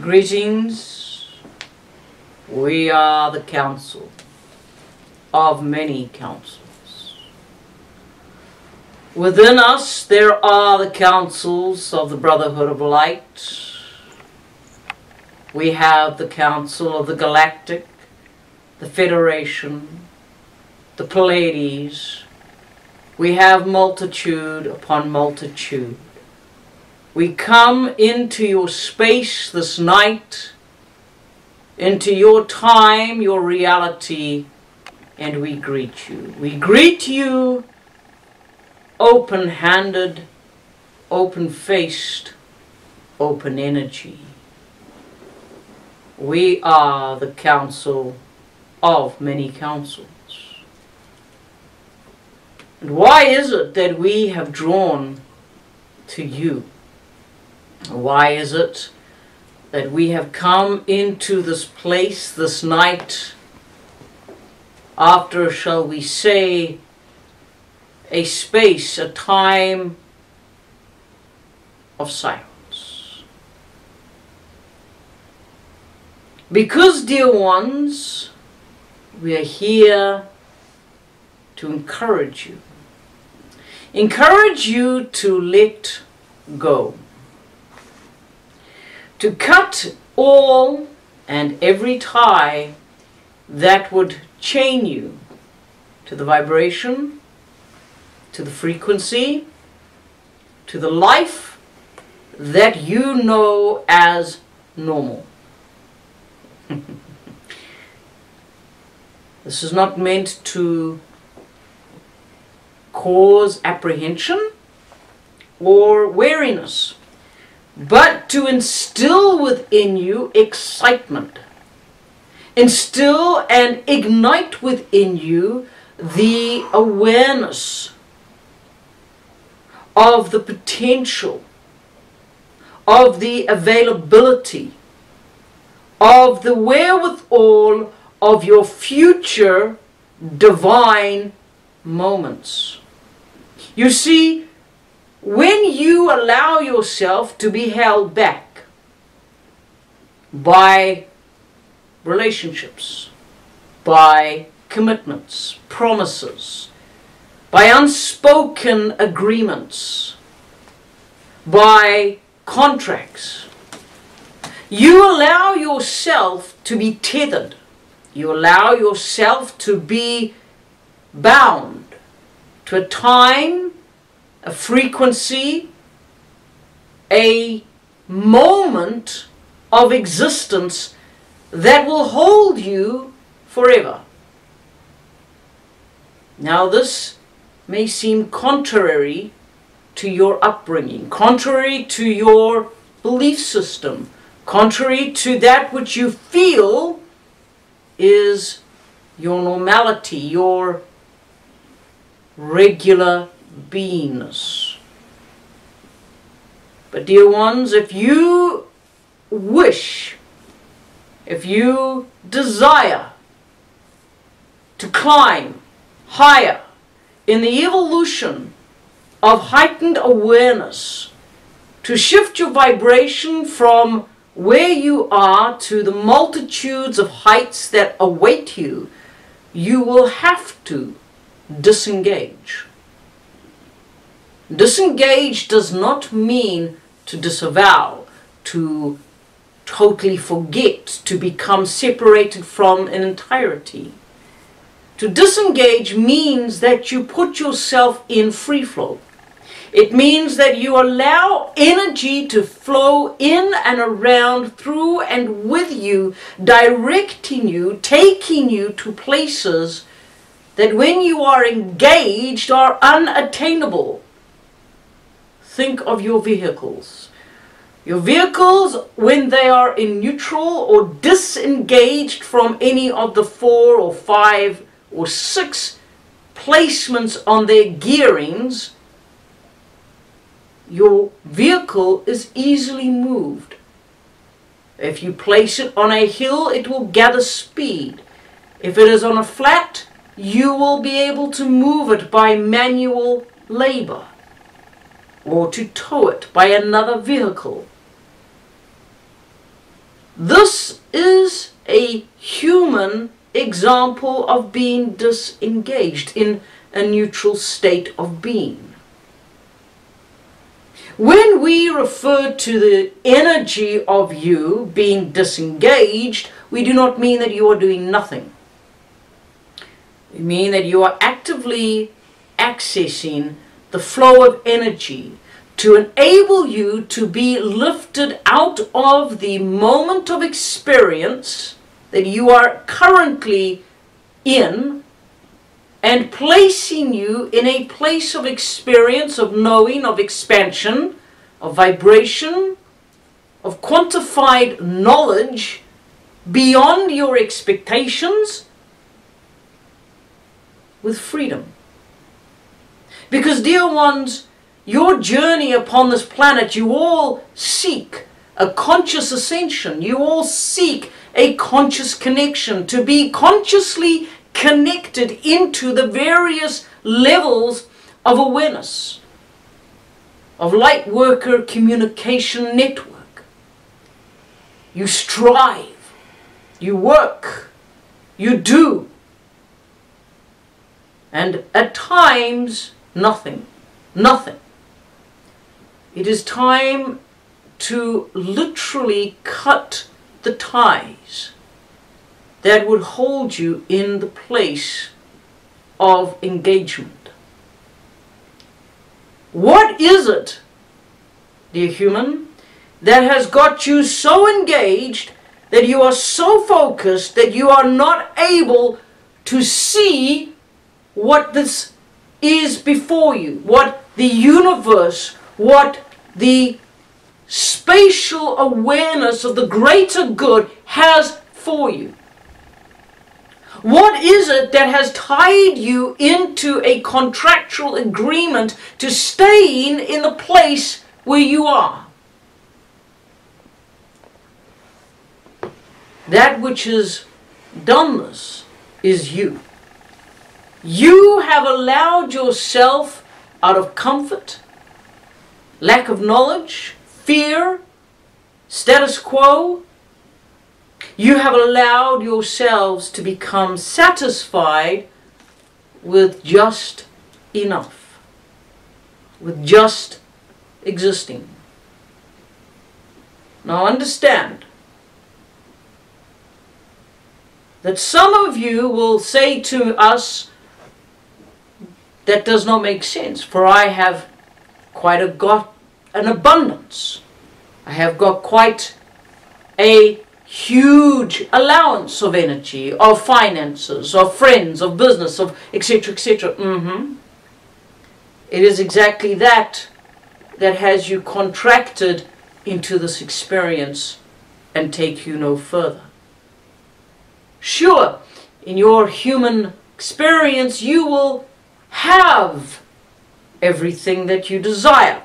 Greetings. We are the council of many councils. Within us there are the councils of the Brotherhood of Light. We have the council of the Galactic, the Federation, the Pleiades. We have multitude upon multitude. We come into your space this night, into your time, your reality, and we greet you. We greet you open-handed, open-faced, open energy. We are the council of many councils. And why is it that we have drawn to you? Why is it that we have come into this place this night after, shall we say, a space, a time of silence? Because, dear ones, we are here to encourage you. Encourage you to let go. To cut all and every tie that would chain you to the vibration, to the frequency, to the life that you know as normal. This is not meant to cause apprehension or weariness, but to instill within you excitement. Instill and ignite within you the awareness of the potential, of the availability, of the wherewithal of your future divine moments. You see, when you allow yourself to be held back by relationships, by commitments, promises, by unspoken agreements, by contracts, you allow yourself to be tethered. You allow yourself to be bound to a time, a frequency, a moment of existence that will hold you forever. Now this may seem contrary to your upbringing, contrary to your belief system, contrary to that which you feel is your normality, your regular beingness. But dear ones, if you wish, if you desire to climb higher in the evolution of heightened awareness, to shift your vibration from where you are to the multitudes of heights that await you, you will have to disengage. Disengage does not mean to disavow, to totally forget, to become separated from an entirety. To disengage means that you put yourself in free flow. It means that you allow energy to flow in and around, through and with you, directing you, taking you to places that when you are engaged are unattainable. Think of your vehicles. Your vehicles, when they are in neutral or disengaged from any of the 4 or 5 or 6 placements on their gearings, your vehicle is easily moved. If you place it on a hill, it will gather speed. If it is on a flat, you will be able to move it by manual labor, or to tow it by another vehicle. This is a human example of being disengaged in a neutral state of being. When we refer to the energy of you being disengaged, we do not mean that you are doing nothing. We mean that you are actively accessing the flow of energy to enable you to be lifted out of the moment of experience that you are currently in, and placing you in a place of experience, of knowing, of expansion, of vibration, of quantified knowledge beyond your expectations, with freedom. Because, dear ones, your journey upon this planet, you all seek a conscious ascension. You all seek a conscious connection, to be consciously connected into the various levels of awareness, of light worker communication network. You strive, you work, you do, and at times nothing. It is time to literally cut the ties that would hold you in the place of engagement. What is it, dear human, that has got you so engaged, that you are so focused, that you are not able to see what this is before you, what the universe, what the spatial awareness of the greater good has for you? What is it that has tied you into a contractual agreement to staying in the place where you are? That which has done this is you. You have allowed yourself, out of comfort, lack of knowledge, fear, status quo, you have allowed yourselves to become satisfied with just enough, with just existing. Now understand that some of you will say to us, that does not make sense, for I have got an abundance. I have got quite a huge allowance of energy, of finances, of friends, of business, of etc., etc. It is exactly that has you contracted into this experience and take you no further. Sure, in your human experience you will have everything that you desire.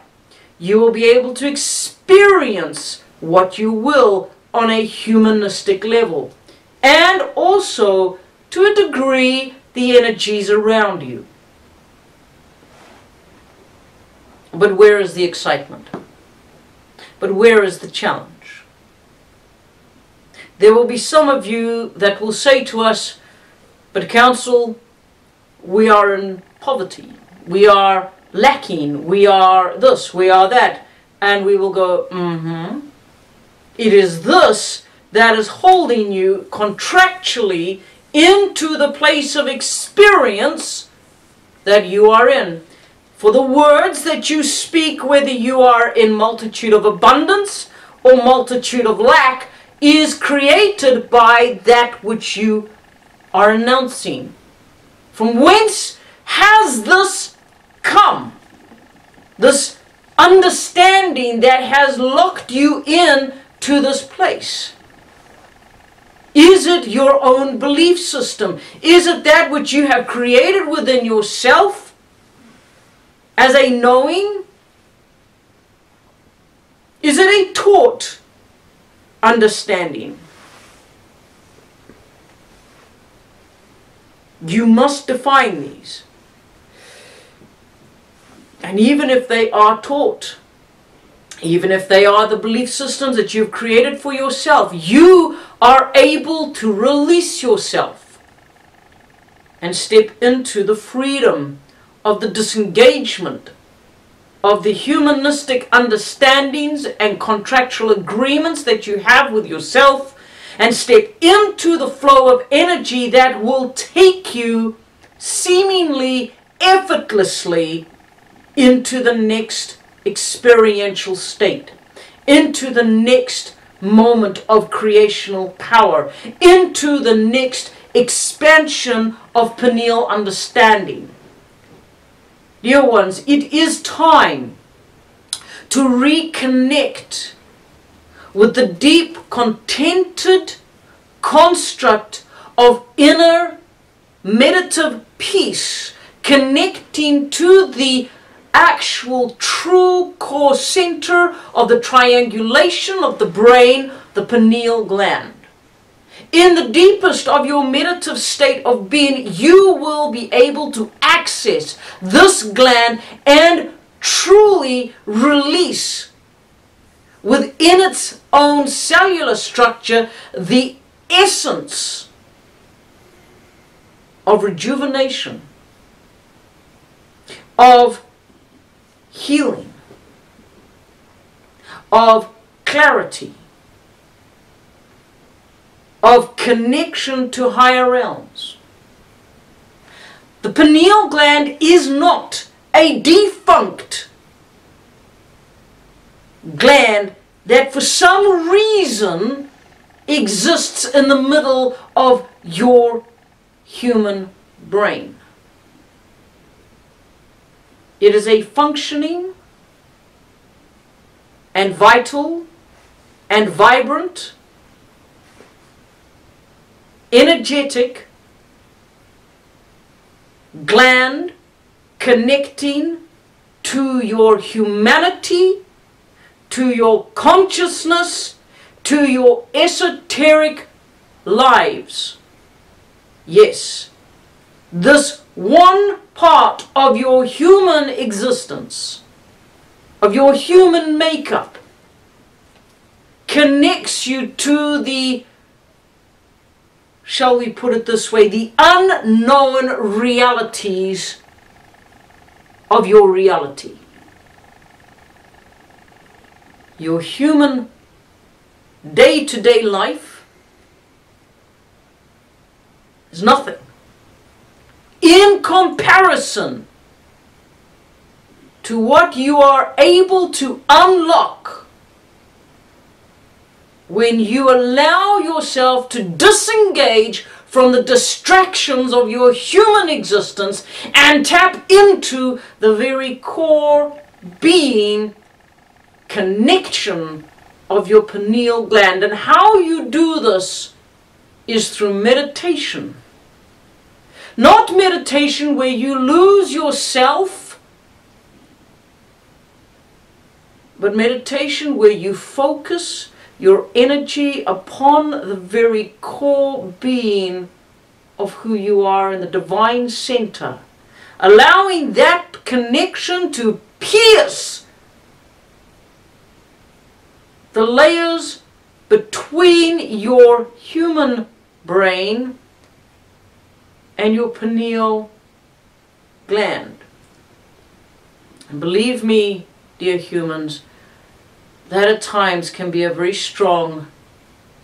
You will be able to experience what you will on a humanistic level, and also to a degree the energies around you. But where is the excitement? But where is the challenge? There will be some of you that will say to us, but Council, we are in poverty, we are lacking, we are this, we are that, and we will go, It is this that is holding you contractually into the place of experience that you are in. For the words that you speak, whether you are in multitude of abundance or multitude of lack, is created by that which you are announcing. From whence has this come? This understanding that has locked you in to this place. Is it your own belief system? Is it that which you have created within yourself as a knowing? Is it a taught understanding? You must define these. And even if they are taught, even if they are the belief systems that you've created for yourself, you are able to release yourself and step into the freedom of the disengagement of the humanistic understandings and contractual agreements that you have with yourself, and step into the flow of energy that will take you seemingly effortlessly into the next experiential state, into the next moment of creational power, into the next expansion of pineal understanding. Dear ones, it is time to reconnect with the deep, contented construct of inner meditative peace, connecting to the actual true core center of the triangulation of the brain, the pineal gland. In the deepest of your meditative state of being, you will be able to access this gland and truly release within its own cellular structure the essence of rejuvenation, of healing, of clarity, of connection to higher realms. The pineal gland is not a defunct gland that for some reason exists in the middle of your human brain. It is a functioning and vital and vibrant, energetic gland connecting to your humanity, to your consciousness, to your esoteric lives. Yes, this one part of your human existence, of your human makeup, connects you to the, shall we put it this way, the unknown realities of your reality. Your human day-to-day life is nothing in comparison to what you are able to unlock when you allow yourself to disengage from the distractions of your human existence and tap into the very core being connection of your pineal gland. And how you do this is through meditation. Not meditation where you lose yourself, but meditation where you focus your energy upon the very core being of who you are in the divine center, allowing that connection to pierce the layers between your human brain and your pineal gland. And believe me, dear humans, that at times can be a very strong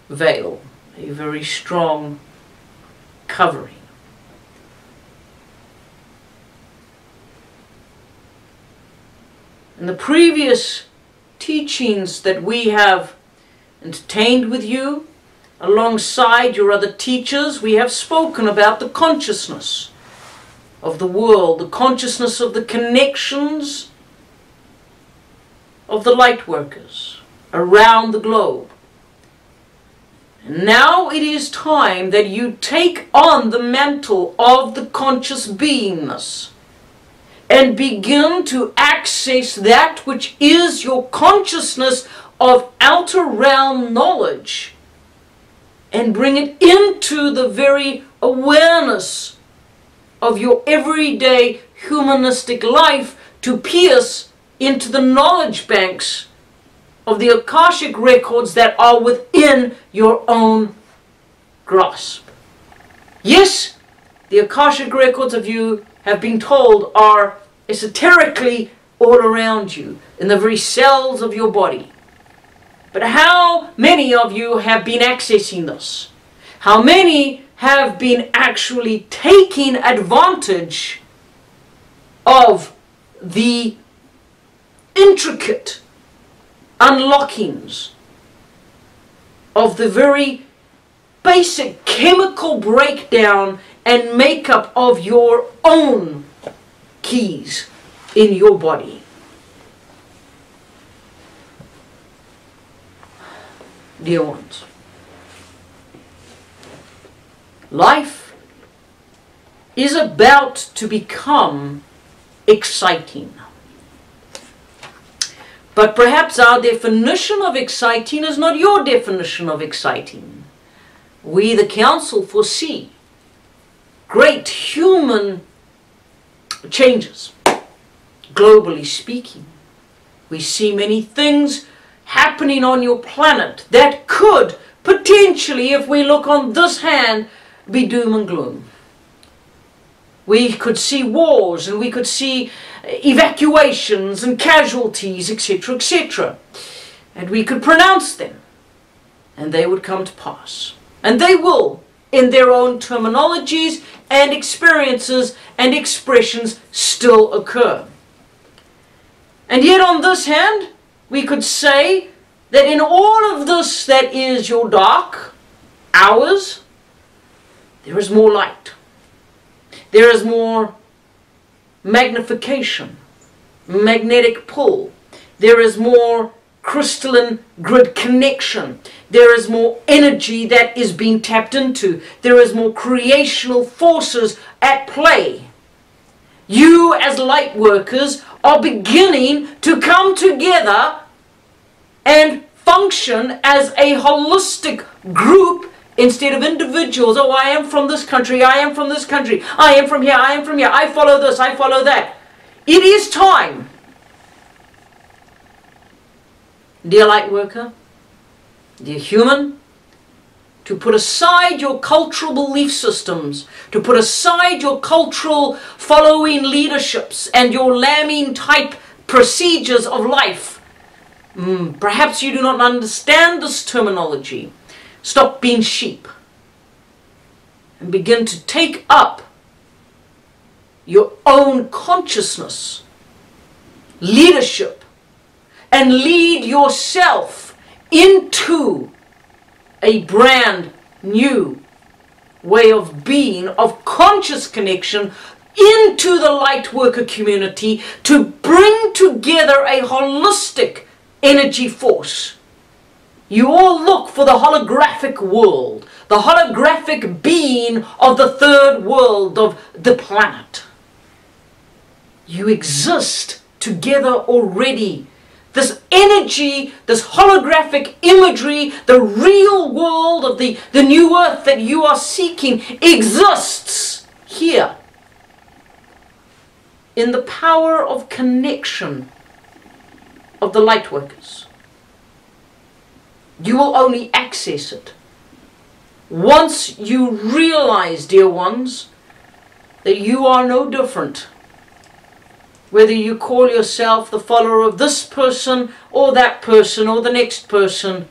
veil, a very strong covering. In the previous teachings that we have entertained with you, alongside your other teachers, we have spoken about the consciousness of the world, the consciousness of the connections of the light workers around the globe. And now it is time that you take on the mantle of the conscious beingness and begin to access that which is your consciousness of outer realm knowledge and bring it into the very awareness of your everyday humanistic life to pierce into the knowledge banks of the Akashic records that are within your own grasp. Yes, the Akashic records of you have been told are esoterically all around you, in the very cells of your body. But how many of you have been accessing this? How many have been actually taking advantage of the intricate unlockings of the very basic chemical breakdown and makeup of your own keys in your body? Dear ones, life is about to become exciting. But perhaps our definition of exciting is not your definition of exciting. We, the Council, foresee great human changes, globally speaking. We see many things happening on your planet that could potentially, if we look on this hand, be doom and gloom. We could see wars, and we could see evacuations and casualties, etc., etc. And we could pronounce them, and they would come to pass. And they will, in their own terminologies and experiences and expressions, still occur. And yet on this hand, we could say that in all of this that is your dark hours, there is more light. There is more magnification, magnetic pull. There is more crystalline grid connection. There is more energy that is being tapped into. There is more creational forces at play. You as light workers are beginning to come together and function as a holistic group instead of individuals. Oh, I am from this country, I am from this country, I am from here, I am from here, I follow this, I follow that. It is time, dear light worker, dear human, to put aside your cultural belief systems, to put aside your cultural following leaderships and your lambing type procedures of life. Perhaps you do not understand this terminology. Stop being sheep and begin to take up your own consciousness, leadership, and lead yourself into a brand new way of being, of conscious connection into the light worker community, to bring together a holistic energy force. You all look for the holographic world, the holographic being of the third world of the planet. You exist together already. This energy, this holographic imagery, the real world of the new earth that you are seeking exists here in the power of connection of the light workers. You will only access it once you realize, dear ones, that you are no different. Whether you call yourself the follower of this person or that person or the next person,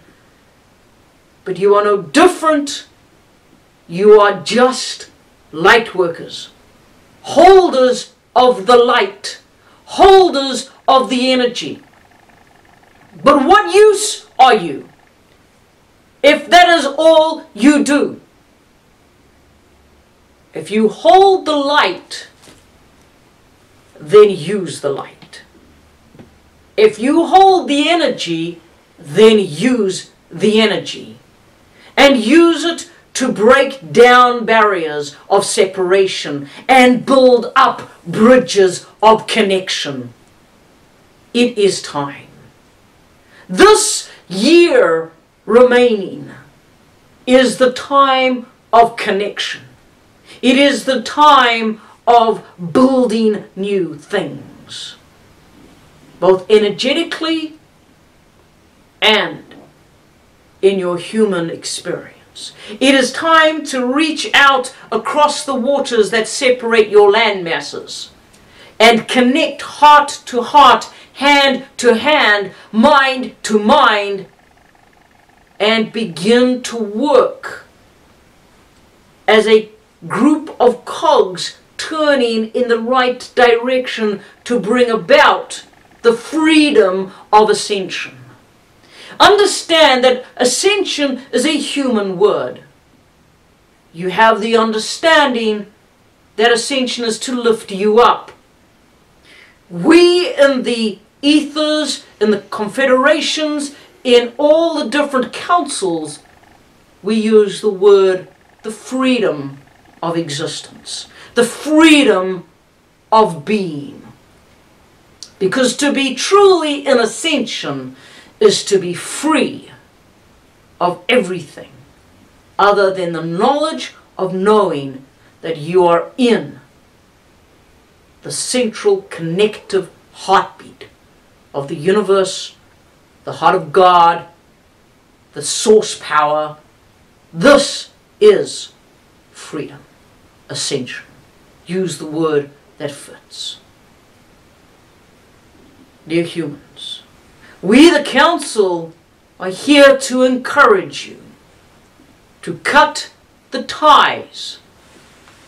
but you are no different. You are just light workers, holders of the light, holders of the energy. But what use are you if that is all you do? If you hold the light, then use the light. If you hold the energy, then use the energy. And use it to break down barriers of separation and build up bridges of connection. It is time. This year remaining is the time of connection. It is the time of building new things, both energetically and in your human experience. It is time to reach out across the waters that separate your land masses and connect heart to heart, hand to hand, mind to mind, and begin to work as a group of cogs turning in the right direction to bring about the freedom of ascension. Understand that ascension is a human word. You have the understanding that ascension is to lift you up. We in the ethers, in the confederations, in all the different councils, we use the word the freedom of existence, the freedom of being. Because to be truly in ascension is to be free of everything other than the knowledge of knowing that you are in the central connective heartbeat of the universe, the heart of God, the source power. This is freedom, ascension. Use the word that fits. Dear humans, we the Council are here to encourage you to cut the ties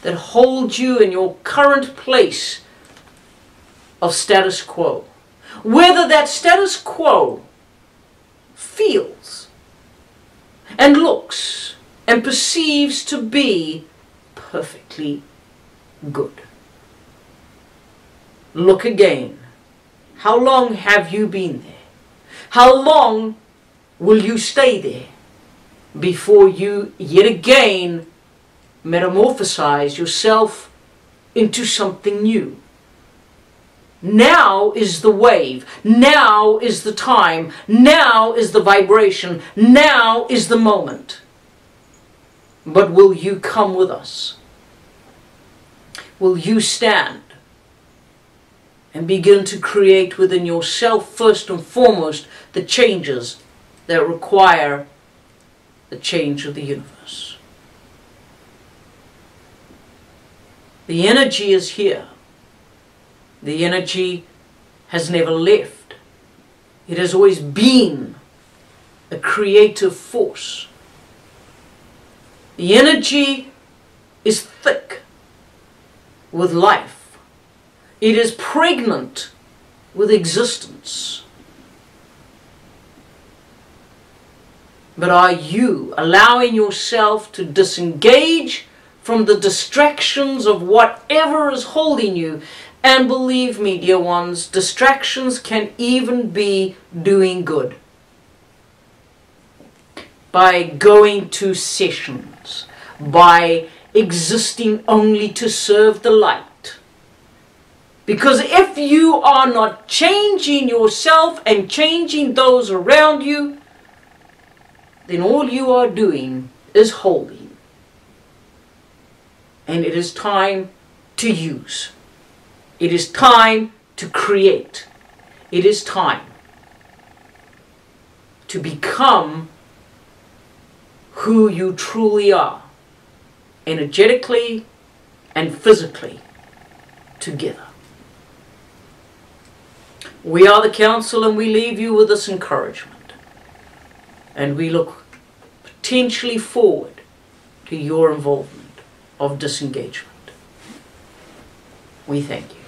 that hold you in your current place of status quo. Whether that status quo feels and looks and perceives to be perfectly good. Look again. How long have you been there? How long will you stay there before you yet again metamorphosize yourself into something new? Now is the wave. Now is the time. Now is the vibration. Now is the moment. But will you come with us? Will you stand and begin to create within yourself, first and foremost, the changes that require the change of the universe? The energy is here. The energy has never left. It has always been a creative force. The energy is thick with life. It is pregnant with existence. But are you allowing yourself to disengage from the distractions of whatever is holding you? And believe me, dear ones, distractions can even be doing good. By going to sessions, by existing only to serve the light. Because if you are not changing yourself and changing those around you, then all you are doing is holding. And it is time to use. It is time to create. It is time to become who you truly are, energetically and physically together. We are the Council, and we leave you with this encouragement. And we look potentially forward to your involvement of disengagement. We thank you.